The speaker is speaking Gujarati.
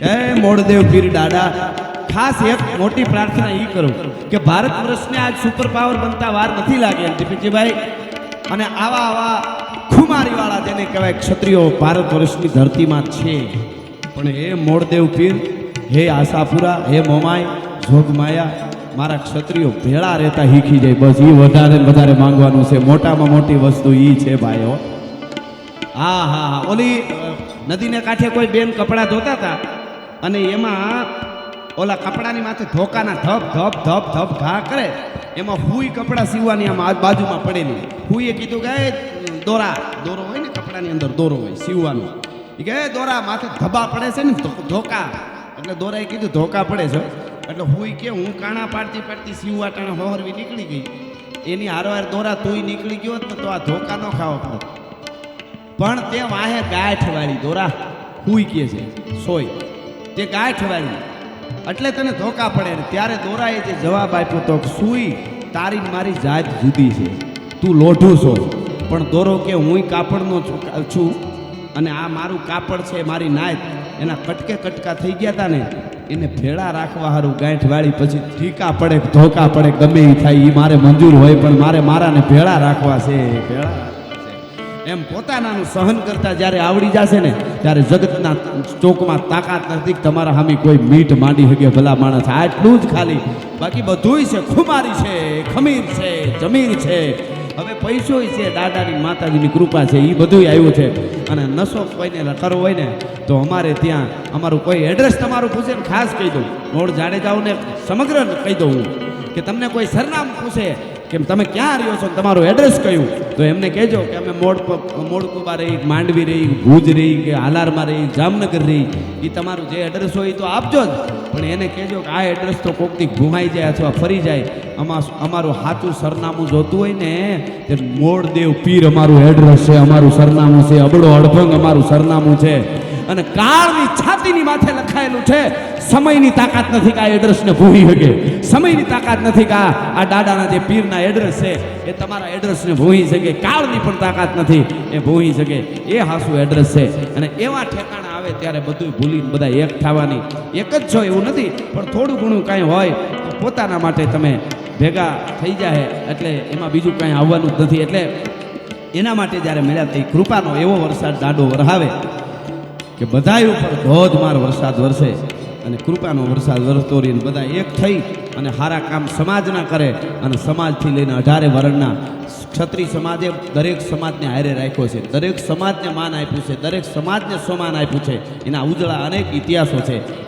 હે મોડદેવ પીર દાડા, ખાસ એક મોટી પ્રાર્થના એ કરું કે ભારત વર્ષને આજ સુપર પાવર બનતા વાર નથી લાગે દીપકજીભાઈ, અને આવા આવા ખુમારીવાળા જેને કહેવાય ક્ષત્રિયો ભારત વર્ષની ધરતીમાં છે. પણ હે મોડદેવ પીર, હે આશાપુરા, હે મોમાય, જોગમાયા, મારા ક્ષત્રિયો ભેળા રહેતા શીખી જાય. બસ એ વધારે ને વધારે માંગવાનું છે. મોટામાં મોટી વસ્તુ એ છે ભાઈઓ. હા હા હા, ઓલી નદીને કાંઠે કોઈ બેન કપડાં ધોતા હતા અને એમાં ઓલા કપડાની માથે ધોકાના ધપ ધપ ધપ ધપ ઘા કરે, એમાં હુઈ કપડાં સીવવાની આમ બાજુમાં પડેલી. હુઈએ કીધું કે દોરો હોય ને કપડાની અંદર દોરો હોય સીવવાનો, એ કે દોરા માથે ધબા પડે છે ને ધોકા, એટલે દોરાએ કીધું ધોકા પડે છે. એટલે હુઈ કે હું કાણા પાડતી પાડતી સીવવા ટાણે હોહરવી નીકળી ગઈ, એની હારવાર દોરા તુંય નીકળી ગયો ને તો આ ધોકા ન ખાવો પડે. પણ તે વાહે ગાંઠ વાળી દોરા હુઈ કે છે સોય, તે ગાંઠ વાળી એટલે તને ધોકા પડે. ત્યારે દોરાએ જે જવાબ આપ્યો તો સુઈ તારી મારી જાત જુદી છે, તું લોઢું છો પણ દોરો કે હું કાપડનો છું અને આ મારું કાપડ છે, મારી નાત. એના કટકે કટકા થઈ ગયા હતા ને, એને ભેળા રાખવા સારું ગાંઠ વાળી પછી ઠીકા પડે ધોકા પડે ગમે એ થાય એ મારે મંજૂર હોય, પણ મારે મારાને ભેળા રાખવા છે. ભેળા એમ પોતાનાનું સહન કરતા જ્યારે આવડી જશે ને, ત્યારે જગતના ચોકમાં તાકાત નથી તમારા સામે કોઈ મીઠ માંડી શકે ભલા માણસ. આટલું જ ખાલી, બાકી બધુંય છે. ખુમારી છે, ખમીર છે, જમીર છે, હવે પૈસો છે, દાદાની માતાજીની કૃપા છે, એ બધું આવ્યું છે. અને નશો કોઈને કરવો હોય ને તો અમારે ત્યાં અમારું કોઈ એડ્રેસ તમારું પૂછે ને ખાસ કહી દઉં, મોડ જાડેજાઓને સમગ્ર કહી દઉં કે તમને કોઈ સરનામું પૂછે કે તમે ક્યાં રહ્યો છો, તમારું એડ્રેસ કયું, તો એમને કહેજો કે અમે મોડકુબા રહી, માંડવી રહી, ભુજ રહી કે હાલારમાં રહી, જામનગર રહી. એ તમારું જે એડ્રેસ હોય એ તો આપજો જ, પણ એને કહેજો કે આ એડ્રેસ તો કોકથી ઘુમાઈ જાય અથવા ફરી જાય. અમારું સાચું સરનામું જોતું હોય ને તે મોડદેવ પીર અમારું એડ્રેસ છે, અમારું સરનામું છે. અબડો અડભંગ અમારું સરનામું છે અને કાળની છાતીની માથે લખાયેલું છે. સમયની તાકાત નથી કે આ એડ્રેસને ભૂલી શકે, સમયની તાકાત નથી કે આ દાદાના જે પીરના એડ્રેસ છે એ તમારા એડ્રેસને ભૂલી શકે, કાળની પણ તાકાત નથી એ ભૂલી શકે. એ હાસું એડ્રેસ છે. અને એવા ઠેકાણા આવે ત્યારે બધું ભૂલીને બધા એક થવાની. એક જ છો એવું નથી, પણ થોડું ઘણું કાંઈ હોય તો પોતાના માટે તમે ભેગા થઈ જાય, એટલે એમાં બીજું કાંઈ આવવાનું જ નથી. એટલે એના માટે જ્યારે મળ્યા તે કૃપાનો એવો વરસાદ દાડો વરહાવે કે બધાય ઉપર ધોધમાર વરસાદ વરસે અને કૃપાનો વરસાદ વરસતો રહીને બધા એક થઈ અને સારા કામ સમાજના કરે. અને સમાજથી લઈને 18 વર્ણના ક્ષત્રિય સમાજે દરેક સમાજને હારે રાખ્યો છે, દરેક સમાજને માન આપ્યું છે, દરેક સમાજને સન્માન આપ્યું છે. એના ઉજળા અનેક ઇતિહાસો છે.